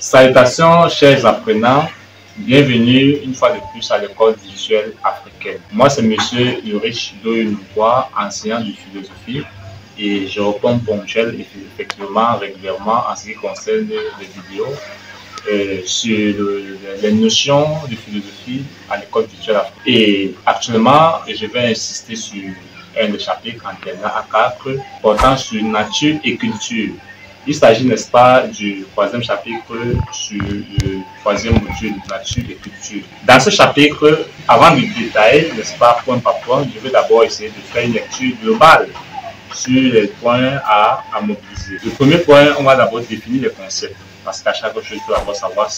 Salutations chers apprenants, bienvenue une fois de plus à l'école visuelle africaine. Moi c'est Monsieur Ulrich Doyounoukoua, enseignant de philosophie et je réponds ponctuel et effectivement régulièrement en ce qui concerne les vidéos sur les notions de philosophie à l'école visuelle africaine. Et actuellement je vais insister sur un des chapitres en terminale A4 portant sur nature et culture. Il s'agit, n'est-ce pas, du troisième chapitre sur le troisième module de nature et culture. Dans ce chapitre, avant de détailler, n'est-ce pas, point par point, je vais d'abord essayer de faire une lecture globale sur les points à mobiliser. Le premier point, on va d'abord définir les concepts, parce qu'à chaque chose, il faut d'abord savoir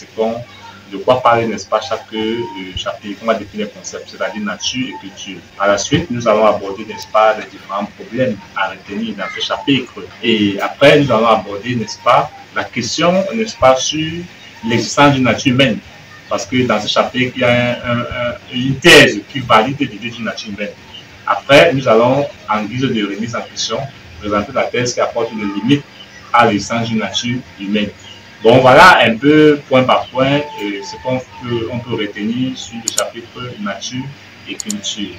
de quoi parler, n'est-ce pas, chaque chapitre. On va définir les concepts, c'est-à-dire nature et culture. À la suite, nous allons aborder, n'est-ce pas, les différents problèmes à retenir dans ce chapitre. Et après, nous allons aborder, n'est-ce pas, la question, n'est-ce pas, sur l'existence d'une nature humaine. Parce que dans ce chapitre, il y a une thèse qui valide l'idée d'une nature humaine. Après, nous allons, en guise de remise en question, présenter la thèse qui apporte une limite à l'existence d'une nature humaine. Bon, voilà un peu point par point ce qu'on peut retenir sur le chapitre nature et culture.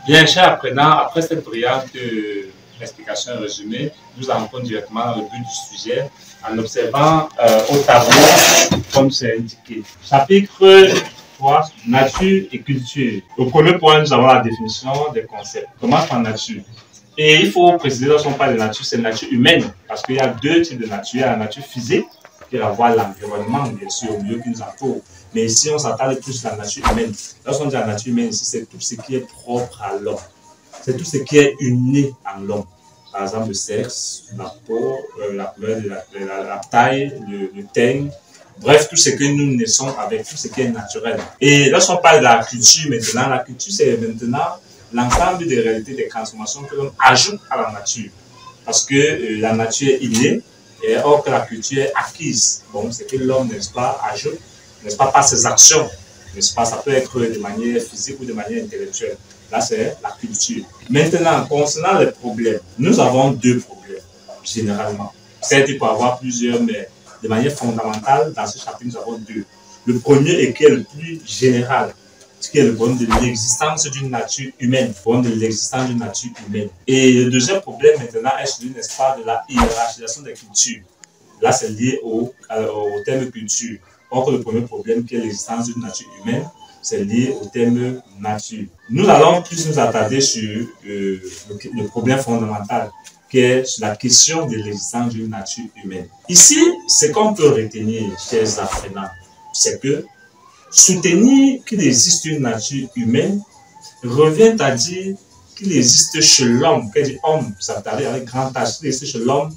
Bien, chers apprenants, après cette brillante explication résumée, nous entrons directement dans le but du sujet en observant au tableau, comme c'est indiqué. Chapitre 3, nature et culture. Au premier point, nous avons la définition des concepts. Comment par nature? Et il faut préciser, lorsqu'on parle de nature, c'est nature humaine, parce qu'il y a deux types de nature. Il y a la nature physique, qui est la voie l'environnement, bien sûr, au milieu qui nous entoure. Mais ici, on s'attarde plus sur la nature humaine. Lorsqu'on dit la nature humaine, ici, c'est tout ce qui est propre à l'homme. C'est tout ce qui est uni en l'homme. Par exemple, le sexe, la peau, la couleur, la taille, le teint. Bref, tout ce que nous naissons avec, tout ce qui est naturel. Et lorsqu'on parle de la culture maintenant, la culture, c'est maintenant l'ensemble des réalités, des transformations que l'on ajoute à la nature. Parce que la nature est innée, et or que la culture est acquise. Bon, c'est que l'homme, n'est-ce pas, ajoute, n'est-ce pas, par ses actions, n'est-ce pas, ça peut être de manière physique ou de manière intellectuelle. Là, c'est la culture. Maintenant, concernant les problèmes, nous avons deux problèmes, généralement. Certes, il peut y avoir plusieurs, mais de manière fondamentale, dans ce chapitre, nous avons deux. Le premier, et qui est le plus général, ce qui est le problème de l'existence d'une nature humaine, le problème de l'existence d'une nature humaine. Et le deuxième problème, maintenant, est celui, n'est-ce pas, de la hiérarchisation des cultures. Là, c'est lié au terme culture. Or, le premier problème, qui est l'existence d'une nature humaine, c'est lié au terme nature. Nous allons plus nous attarder sur le problème fondamental, qui est sur la question de l'existence d'une nature humaine. Ici, ce qu'on peut retenir, chers apprenants, c'est que soutenir qu'il existe une nature humaine revient à dire qu'il existe chez l'homme, qu'il dit homme, ça veut dire avec grand H, qu'il existe chez l'homme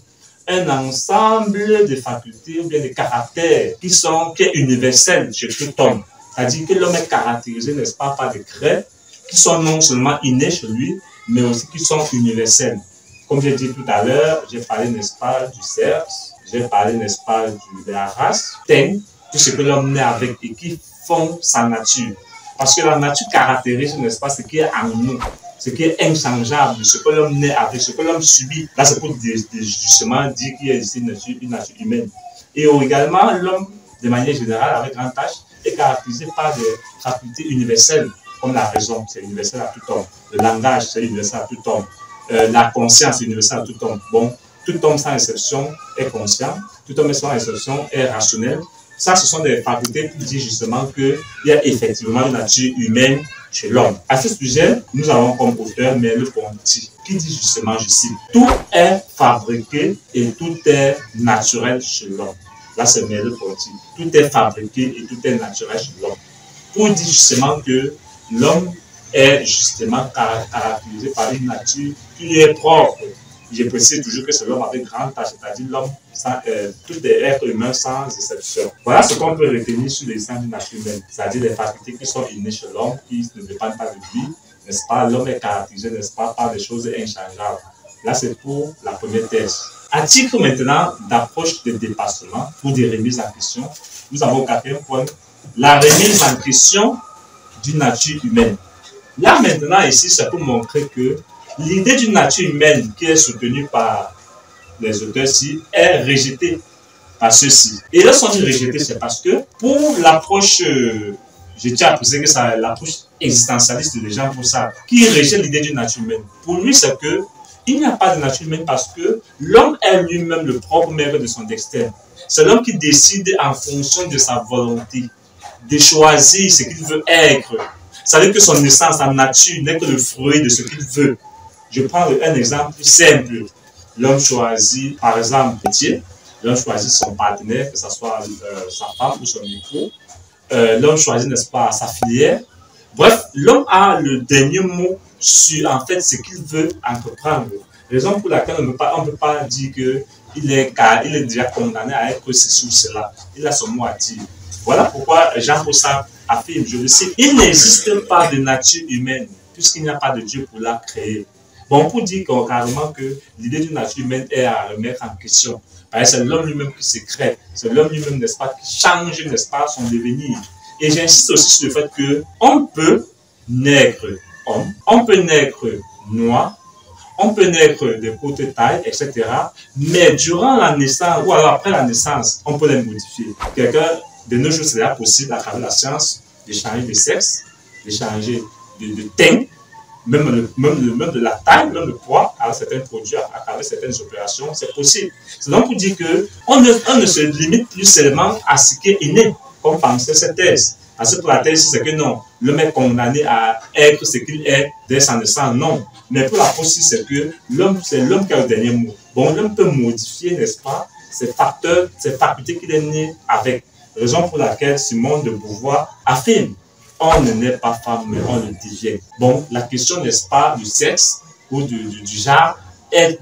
un ensemble de facultés ou bien de caractères qui est universel chez tout homme. C'est-à-dire que l'homme est caractérisé, n'est-ce pas, par des traits qui sont non seulement innés chez lui, mais aussi qui sont universels. Comme j'ai dit tout à l'heure, j'ai parlé, n'est-ce pas, du sexe, j'ai parlé, n'est-ce pas, de la race, tout ce que l'homme naît avec et qui font sa nature. Parce que la nature caractérise, n'est-ce pas, ce qui est en nous, ce qui est inchangeable, ce que l'homme naît avec, ce que l'homme subit. Là, c'est pour justement dire qu'il y a ici une nature humaine. Et également, l'homme, de manière générale, avec grand H, est caractérisé par des facultés universelles, comme la raison, c'est universel à tout homme. Le langage, c'est universel à tout homme. La conscience, c'est universel à tout homme. Bon, tout homme sans exception est conscient, tout homme sans exception est rationnel. Ça, ce sont des facultés qui disent justement qu'il y a effectivement une nature humaine chez l'homme. À ce sujet, nous avons comme auteur Merleau-Ponty qui dit justement, je cite, tout est fabriqué et tout est naturel chez l'homme. Là, c'est Merleau-Ponty. Tout est fabriqué et tout est naturel chez l'homme. Pour dire justement que l'homme est justement caractérisé par une nature qui est propre, Je précise toujours que c'est l'homme avec grande tâche, c'est-à-dire l'homme, tout est être humain sans exception. Voilà ce qu'on peut retenir sur l'existence d'une nature humaine, c'est-à-dire les facultés qui sont innées chez l'homme, qui ne dépendent pas de lui, n'est-ce pas? L'homme est caractérisé, n'est-ce pas, par des choses inchangeables. Là, c'est pour la première thèse. À titre maintenant d'approche de dépassement, pour des remises en question, nous avons au quatrième point, la remise en question d'une nature humaine. Là, maintenant, ici, c'est pour montrer que l'idée d'une nature humaine qui est soutenue par les auteurs-ci est rejetée par ceux-ci. Et lorsqu'on dit rejetée, c'est parce que pour l'approche, je tiens à préciser que c'est l'approche existentialiste de Jean Paul Sartre qui rejette l'idée d'une nature humaine. Pour lui, c'est que il n'y a pas de nature humaine parce que l'homme est lui-même le propre maître de son destin. C'est l'homme qui décide en fonction de sa volonté, de choisir ce qu'il veut être. Ça veut dire que son essence, sa nature n'est que le fruit de ce qu'il veut. Je prends un exemple simple. L'homme choisit, par exemple, le métier. L'homme choisit son partenaire, que ce soit sa femme ou son époux. L'homme choisit, n'est-ce pas, sa filière. Bref, l'homme a le dernier mot sur, en fait, ce qu'il veut entreprendre. Raison pour laquelle on ne peut pas dire qu'il est déjà condamné à être ceci ou cela. Il a son mot à dire. Voilà pourquoi Jean Paul Sartre affirme, je le cite, il n'existe pas de nature humaine, puisqu'il n'y a pas de Dieu pour la créer. Bon, pour dire carrément que l'idée d'une nature humaine est à remettre en question. C'est l'homme lui-même qui se crée, c'est l'homme lui-même, n'est-ce pas, qui change, n'est-ce pas, son devenir. Et j'insiste aussi sur le fait qu'on peut naître homme, on peut naître noir, on peut naître de courte taille, etc. Mais durant la naissance, ou alors après la naissance, on peut les modifier. De nos jours, c'est possible à travers la science de changer de sexe, de changer de teint, même de la taille, même le poids, à certains produits, à travers certaines opérations, c'est possible. C'est donc pour dire qu'on ne se limite plus seulement à ce qui est inné, comme pensait cette thèse. Parce que pour la thèse, c'est que non, l'homme est condamné à être ce qu'il est dès sa naissance, non. Mais pour la pensée, c'est que l'homme, c'est l'homme qui a le dernier mot. Bon, l'homme peut modifier, n'est-ce pas, ses facteurs, ses facultés qu'il est né avec. Raison pour laquelle Simone de Beauvoir affirme on ne naît pas femme, mais on le devient. Bon, la question, n'est-ce pas, du sexe ou du genre est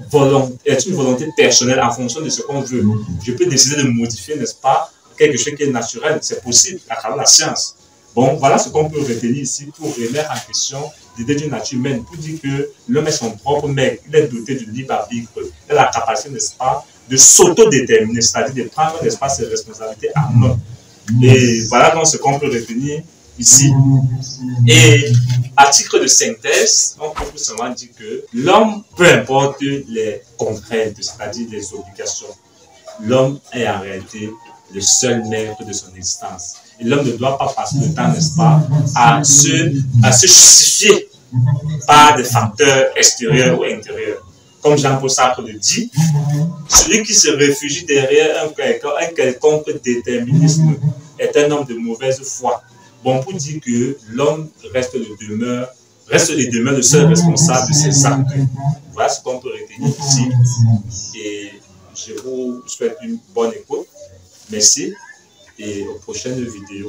une volonté personnelle en fonction de ce qu'on veut. Je peux décider de modifier, n'est-ce pas, quelque chose qui est naturel. C'est possible à travers la science. Bon, voilà ce qu'on peut retenir ici pour remettre en question l'idée d'une nature humaine, pour dire que l'homme est son propre maître, il est doté du libre arbitre, il a la capacité, n'est-ce pas, de s'autodéterminer, c'est-à-dire de prendre, n'est-ce pas, ses responsabilités en main. Et voilà donc ce qu'on peut retenir ici. Et à titre de synthèse, on peut tout simplement dire que l'homme, peu importe les contraintes, c'est-à-dire les obligations, l'homme est en réalité le seul maître de son existence. Et l'homme ne doit pas passer le temps, n'est-ce pas, à se justifier par des facteurs extérieurs ou intérieurs. Comme Jean-Paul Sartre le dit, celui qui se réfugie derrière un quelconque déterminisme est un homme de mauvaise foi. Bon, pour dire que l'homme reste et demeure le seul responsable de ses actes. Voilà ce qu'on peut retenir ici. Et je vous souhaite une bonne écoute. Merci et aux prochaines vidéos.